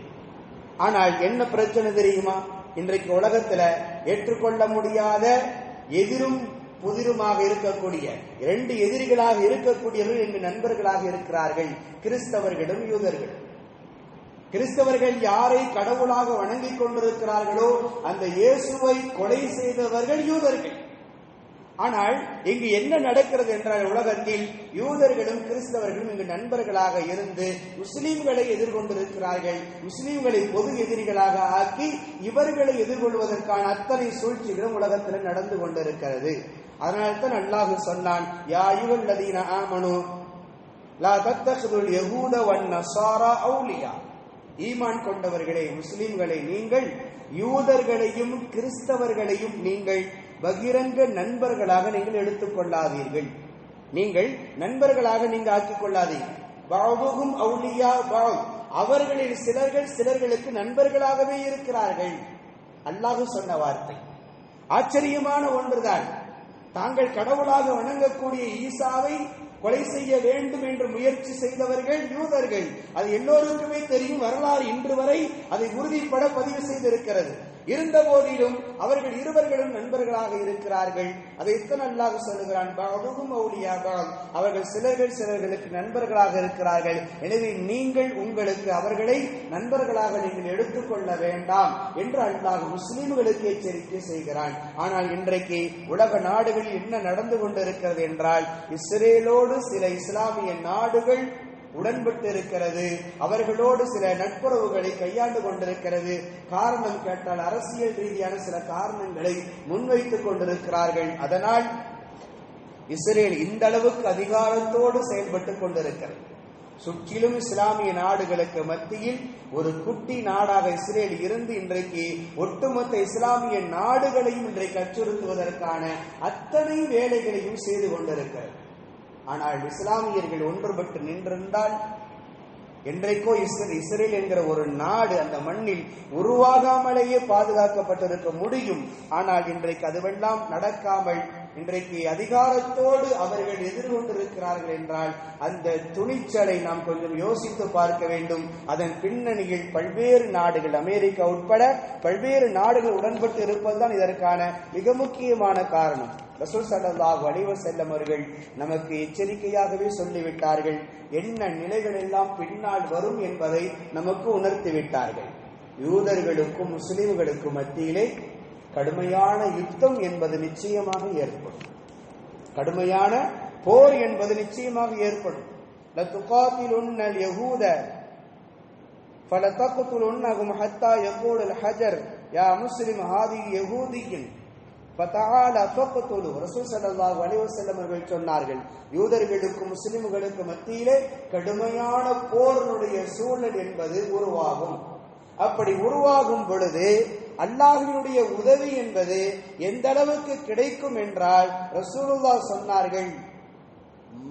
ஆனால் என்ன பிரச்சனை தெரியுமா? இன்றைக்கு உலகத்துல ஏற்றுக்கொள்ள முடியாத எதிரும் புதிருமாக இருக்கக்கூடிய இரண்டு எதிரிகளாக இருக்கக்கூடியவர்கள் எங்கள் நண்பர்களாக இருக்கிறார்கள், கிறிஸ்தவர்களும் யூதர்களும். கிறிஸ்தவர்கள் யாரை கடவுளாக வணங்கிக் கொண்டிருக்கிறார்களோ அந்த இயேசுவை கொலை செய்தவர்கள் யூதர்கள். ஆனால் இங்கு என்ன நடக்கிறது என்றால், உலகத்தில் யூதர்களும் கிறிஸ்தவர்களும் இங்கு நண்பர்களாக இருந்து முஸ்லிம்களை எதிர்கொண்டிருக்கிறார்கள். முஸ்லிம்களை பொது எதிரிகளாக ஆக்கி இவர்களை எதிர்கொள்வதற்கான அத்தனை சூழ்ச்சிகளும் உலகத்தில் நடந்து கொண்டிருக்கிறது. அதனால்தான் அல்லாஹ் சொன்னான், யா அய்யுஹல்லதீன ஆமனு லா தத்தஹிதுல் யஹூத வன் நஸாரா அவுலியா, ஈமான் கொண்டவர்களே, முஸ்லிம்களை, நீங்கள் யூதர்களையும் கிறிஸ்தவர்களையும் நீங்கள் பகிரங்க நண்பர்களாக நீங்கள் எடுத்துக் கொள்ளாதீர்கள். நீங்கள் நண்பர்களாக நீங்கள் ஆக்கிக் கொள்ளாதீர்கள். பஅதுஹும் அவுலியா பஅத், அவர்களில் சிலர்கள் சிலர்களுக்கு நண்பர்களாகவே இருக்கிறார்கள். அல்லாஹ் சொன்ன வார்த்தை ஆச்சரியமான ஒன்றுதான். தாங்கள் கடவுளாக வணங்கக்கூடிய ஈசாவை கொலை செய்ய வேண்டும் என்று முயற்சி செய்தவர்கள் யூதர்கள். அது எல்லோருக்குமே தெரியும். வரலாறு இன்று வரை அதை உறுதிப்பட பதிவு செய்திருக்கிறது. இருந்த போதிலும் அவர்கள் இருவர்களும் நண்பர்களாக இருக்கிறார்கள். அதை எத்தனை அல்லாஹ் சொல்லுகிறான், பஅதுஹும் அவுலியா பஅத், அவர்கள் சிலர்கள் சிலர்களுக்கு நண்பர்களாக இருக்கிறார்கள். எனவே நீங்கள் உங்களுக்கு அவர்களை நண்பர்களாக நீங்கள் எடுத்துக்கொள்ள வேண்டாம் என்று அல்லாஹ் முஸ்லிம்களுக்கு எச்சரிக்கை செய்கிறான். ஆனால் இன்றைக்கு உலக நாடுகளில் என்ன நடந்து கொண்டிருக்கிறது என்றால், இஸ்ரேலோடு சில இஸ்லாமிய நாடுகள் உடன்பட்டு இருக்கிறது, அவர்களோடு சில நட்புறவுகளை கையாண்டு கொண்டிருக்கிறது. காரணம் கேட்டால் அரசியல் ரீதியான சில காரணங்களை முன்வைத்துக் கொண்டிருக்கிறார்கள். அதனால் இஸ்ரேல் இந்த அளவுக்கு அதிகாரத்தோடு செயல்பட்டுக் கொண்டிருக்கிறது. சுற்றிலும் இஸ்லாமிய நாடுகளுக்கு மத்தியில் ஒரு குட்டி நாடாக இஸ்ரேல் இருந்து இன்றைக்கு ஒட்டுமொத்த இஸ்லாமிய நாடுகளையும் இன்றைக்கு அச்சுறுத்துவதற்கான அத்தனை வேலைகளையும் செய்து கொண்டிருக்கிறது. ஆனால் இஸ்லாமியர்கள் ஒன்றுபட்டு நின்றிருந்தால் என்றைக்கோ இஸ்ரேல் என்கிற ஒரு நாடு அந்த மண்ணில் உருவாகாமலேயே பாதுகாக்கப்பட்டிருக்க முடியும். ஆனால் இன்றைக்கு அதுவெல்லாம் நடக்காமல் இன்றைக்கு அதிகாரத்தோடு அவர்கள் எதிர்கொண்டிருக்கிறார்கள் என்றால் அந்த துணிச்சலை நாம் கொஞ்சம் யோசித்து பார்க்க வேண்டும். அதன் பின்னணியில் பல்வேறு நாடுகள், அமெரிக்கா உட்பட பல்வேறு நாடுகள் உடன்பட்டு இருப்பதுதான் இதற்கான மிக முக்கியமான காரணம். ரசூல் ஸல்லல்லாஹு அலைஹி வஸல்லம் அவர்கள் நமக்கு எச்சரிக்கையாகவே சொல்லிவிட்டார்கள். என்ன நிலைகள் எல்லாம் பின்னால் வரும் என்பதை நமக்கு உணர்த்தி விட்டார்கள். யூதர்களுக்கும் முஸ்லிம்களுக்கும் மத்தியிலே கடுமையான யுத்தம் என்பது நிச்சயமாக ஏற்படும். கடுமையான போர் என்பது நிச்சயமாக ஏற்படும். லதுகாத்திலுன்னல் யஹூத ஃபலதக்துலுன்னஹும் ஹத்தா யகூலுல் ஹஜர் யா முஸ்லிம் ஹாதி யஹூதியின் ஃபதஆலா ஃபக்துலு. ரசூல் ஸல்லல்லாஹு அலைஹி வஸல்லம் அவர்கள் சொன்னார்கள், யூதர்களுக்கும் முஸ்லிம்களுக்கும் மத்தியிலே கடுமையான போரினுடைய சூழல் என்பது உருவாகும். அப்படி உருவாகும் பொழுது அல்லாஹ்வினுடைய உதவி என்பது எந்த அளவுக்கு கிடைக்கும் என்றால் ரசூலுல்லாஹ் சொன்னார்கள்,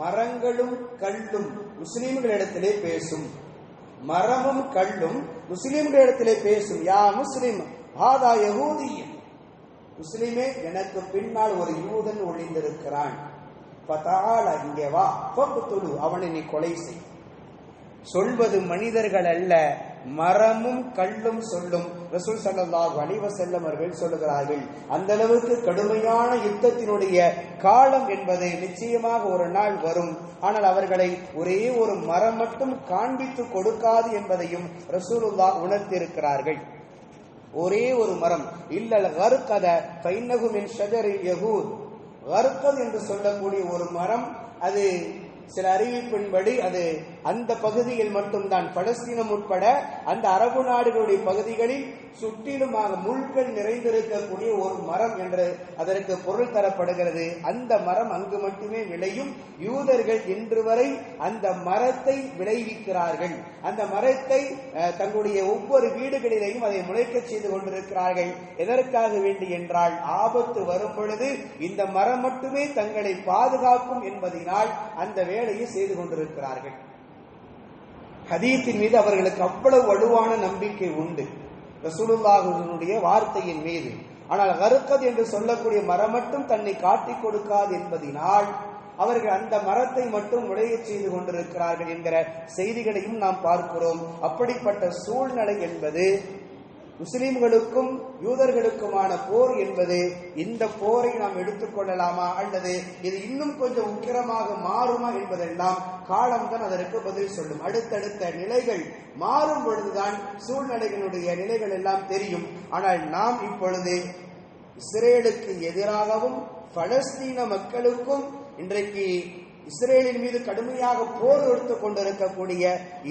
மரங்களும் கல்லும் முஸ்லிம்களிடத்திலே பேசும். மரமும் கல்லும் முஸ்லிம்களிடத்திலே பேசும். யா முஸ்லிம் ஹாதா யஹூதியன், முஸ்லிமே எனக்கு பின்னால் ஒரு யூதன் ஒளிந்திருக்கிறான். ஃபதஆலா, இங்கே வா, ஃபக்துலு, அவனை நீ கொலை செய். சொல்வது மனிதர்கள் அல்ல, மரமும் கல்லும் சொல்லும். ரசூல் ஸல்லல்லாஹு அலைஹி வஸல்லம் அவர்கள் சொல்லுகிறார்கள், அந்த அளவுக்கு கடுமையான யுத்தத்தினுடைய காலம் என்பது நிச்சயமாக ஒரு நாள் வரும். ஆனால் அவர்களை ஒரே ஒரு மரம் மட்டும் காண்பித்து கொடுக்காது என்பதையும் ரசூலுல்லாஹ் உணர்த்தியிருக்கிறார்கள். ஒரே ஒரு மரம், இல்லல் கர்கத ஃபைன்னஹு மின் ஷஜரில் யஹூத். கர்கத் என்று சொல்லக்கூடிய ஒரு மரம், அது சில அறிவிப்பின்படி அது அந்த பகுதியில் மட்டும்தான், பலஸ்தீனம் உட்பட அந்த அரபு நாடுகளுடைய பகுதிகளில் சுற்றிலுமாக முள்கள் நிறைந்திருக்கக்கூடிய ஒரு மரம் என்று அதற்கு பொருள் தரப்படுகிறது. அந்த மரம் அங்கு மட்டுமே விளையும். யூதர்கள் இன்று வரை அந்த மரத்தை விளைவிக்கிறார்கள். அந்த மரத்தை தங்களுடைய ஒவ்வொரு வீடுகளிலேயும் அதை முளைக்க செய்து கொண்டிருக்கிறார்கள். எதற்காக வேண்டி என்றால், ஆபத்து வரும் பொழுது இந்த மரம் மட்டுமே தங்களை பாதுகாக்கும் என்பதனால் அந்த வேலையை செய்து கொண்டிருக்கிறார்கள். ஹதீஸின் மீது அவர்களுக்கு அவ்வளவு வலுவான நம்பிக்கை உண்டு, ரசூலுல்லாஹ்வுடைய வார்த்தையின் மீது. ஆனால் கர்கத் என்று சொல்லக்கூடிய மரம் மட்டும் தன்னை காட்டிக் கொடுக்காது என்பதனால் அவர்கள் அந்த மரத்தை மட்டும் முளைய செய்து கொண்டிருக்கிறார்கள் என்கிற செய்திகளையும் நாம் பார்க்கிறோம். அப்படிப்பட்ட சூழ்நிலை என்பது முஸ்லிம்களுக்கும் யூதர்களுக்குமான போர் என்பது, இந்த போரை நாம் எடுத்துக்கொள்ளலாமா அல்லது இது இன்னும் கொஞ்சம் உக்கிரமாக மாறுமா என்பதெல்லாம் காலம்தான் அதற்கு பதில் சொல்லும். அடுத்தடுத்த நிலைகள் மாறும் பொழுதுதான் சூழ்நிலைகளுடைய நிலைகள் எல்லாம் தெரியும். ஆனால் நாம் இப்பொழுது இஸ்ரேலுக்கு எதிராகவும் பலஸ்தீன மக்களுக்கும் இன்றைக்கு இஸ்ரேலின் மீது கடுமையாக போர் எடுத்துக் கொண்டிருக்கக்கூடிய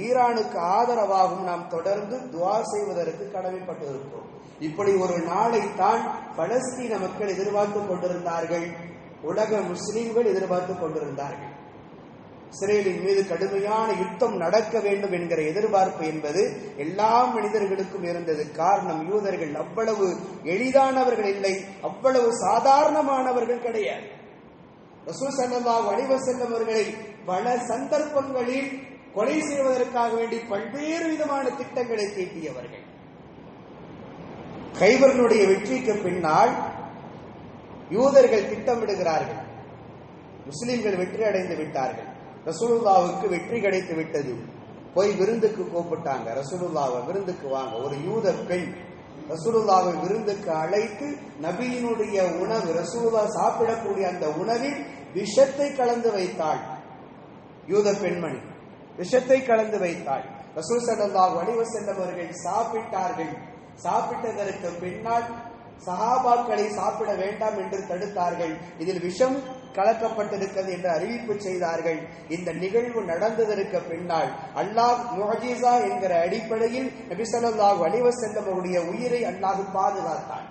ஈரானுக்கு ஆதரவாகவும் நாம் தொடர்ந்து துஆ செய்வதற்கு கடமைப்பட்டிருக்கிறோம். இப்படி ஒரு நாளை தான் பலஸ்தீன மக்கள் எதிர்பார்த்து கொண்டிருந்தார்கள், உலக முஸ்லிம்கள் எதிர்பார்த்து கொண்டிருந்தார்கள். இஸ்ரேலின் மீது கடுமையான யுத்தம் நடக்க வேண்டும் என்கிற எதிர்பார்ப்பு என்பது எல்லா மனிதர்களுக்கும் இருந்தது. காரணம், யூதர்கள் அவ்வளவு எளிதானவர்கள் இல்லை, அவ்வளவு சாதாரணமானவர்கள் கிடையாது. ரசூல் ஸல்லல்லாஹு அலைஹி வஸல்லம் அவர்களை பல சந்தர்ப்பங்களில் கொலை செய்வதற்காக வேண்டி பல்வேறு விதமான திட்டங்களை தீட்டியவர்கள். கைபர்களுடைய வெற்றிக்கு பின்னால் யூதர்கள் திட்டமிடுகிறார்கள், முஸ்லிம்கள் வெற்றி அடைந்து விட்டார்கள், ரசூலுல்லாஹ்வுக்கு வெற்றி கிடைத்து விட்டது. போய் விருந்துக்கு கூப்பிட்டாங்க, ரசூலுல்லாஹ்வை விருந்துக்கு வாங்க. ஒரு யூத பெண் ரசூலுல்லாஹ்வை விருந்துக்கு அழைத்து நபியினுடைய உணவு, ரசூலுல்லாஹ் சாப்பிடக்கூடிய அந்த உணவில் விஷத்தை கலந்து வைத்தாள். யூத பெண்மணி விஷத்தை கலந்து வைத்தாள். ரசூல் ஸல்லல்லாஹு அலைஹி வஸல்லம் அவர்கள் சாப்பிட்டார்கள். சாப்பிட்டதற்கு பின்னால் சஹாபாக்களை சாப்பிட வேண்டாம் என்று தடுத்தார்கள். இதில் விஷம் கலக்கப்பட்டிருக்கிறது என்று அறிவிப்பு செய்தார்கள். இந்த நிகழ்வு நடந்ததற்கு பின்னால் அல்லாஹ் முஅஜிஸா என்கிற அடிப்படையில் நபி ஸல்லல்லாஹு அலைஹி வஸல்லம் அவருடைய உயிரை அல்லாஹ் பாதுகாத்தான்.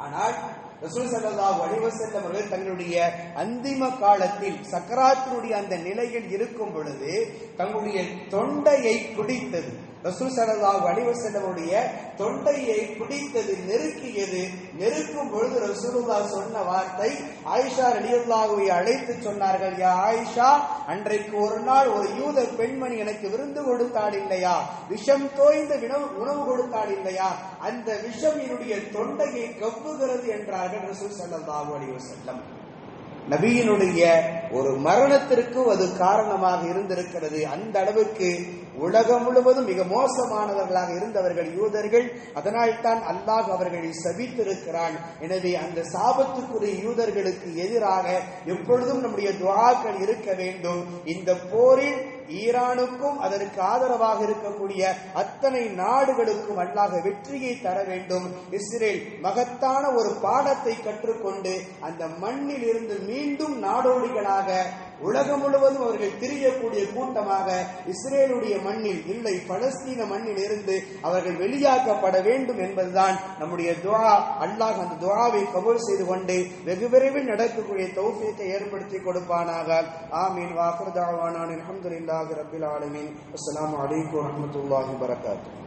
ஆனால் ரசூல் ஸல்லல்லாஹு அலைஹி வஸல்லம் அவர்கள் தங்களுடைய அந்திம காலத்தில் சக்கராத்தினுடைய அந்த நிலையில் இருக்கும் பொழுது தங்களுடைய தொண்டையை பிடித்தது. ரசூல் ஸல்லல்லாஹு அலைஹி வஸல்லமுடைய தொண்டையை பிடித்தது, நெருக்கியது. நெருக்கும் பொழுது ரசூலுல்லாஹ் சொன்ன வார்த்தை, ஆயிஷா ரலியல்லாஹுவை அழைத்து சொன்னார்கள், யா ஆயிஷா, அன்றைக்கு ஒரு நாள் ஒரு யூத பெண்மணி எனக்கு விருந்து கொடுத்தாள் இல்லையா, விஷம் தோய்ந்த உணவு கொடுத்தாள் இல்லையா, அந்த விஷம் என்னுடைய தொண்டையை கவ்வுகிறது என்றார்கள் ரசூல் ஸல்லல்லாஹு அலைஹி வஸல்லம். நபியினுடைய ஒரு மரணத்திற்கு அது காரணமாக இருந்திருக்கிறது. அந்த அளவுக்கு உலகம் முழுவதும் மிக மோசமானவர்களாக இருந்தவர்கள் யூதர்கள். அதனால் தான் அல்லாஹ் அவர்களை சபித்திருக்கிறான். எனவே அந்த சாபத்துக்குரிய யூதர்களுக்கு எதிராக எப்பொழுதும் நம்முடைய துஆக்கள் இருக்க வேண்டும். இந்த போரில் ஈரானுக்கும் அதற்கு ஆதரவாக இருக்கக்கூடிய அத்தனை நாடுகளுக்கும் அல்லாஹ் வெற்றியை தர வேண்டும். இஸ்ரேல் மகத்தான ஒரு பாடத்தை கற்றுக்கொண்டு அந்த மண்ணில் இருந்து மீண்டும் நாடோடிகளாக உலகம் முழுவதும் அவர்கள் திரியக்கூடிய கூட்டமாக இஸ்ரேலுடைய மண்ணில் இல்லை, பலஸ்தீன மண்ணில் இருந்து அவர்கள் வெளியாக்கப்பட வேண்டும் என்பதுதான் நம்முடைய துஆ. அல்லாஹ் அந்த துஆவை கபூல் செய்து கொண்டு வெகு விரைவில் நடக்கக்கூடிய தௌஃபீக்கை ஏற்படுத்தி கொடுப்பானாக. ஆமீன். வாஹிரு தஅவானா அல்ஹம்துலில்லாஹி ரப்பில் ஆலமீன். அஸ்ஸலாமு அலைக்கும் வரஹ்மத்துல்லாஹி வபரகாத்துஹு.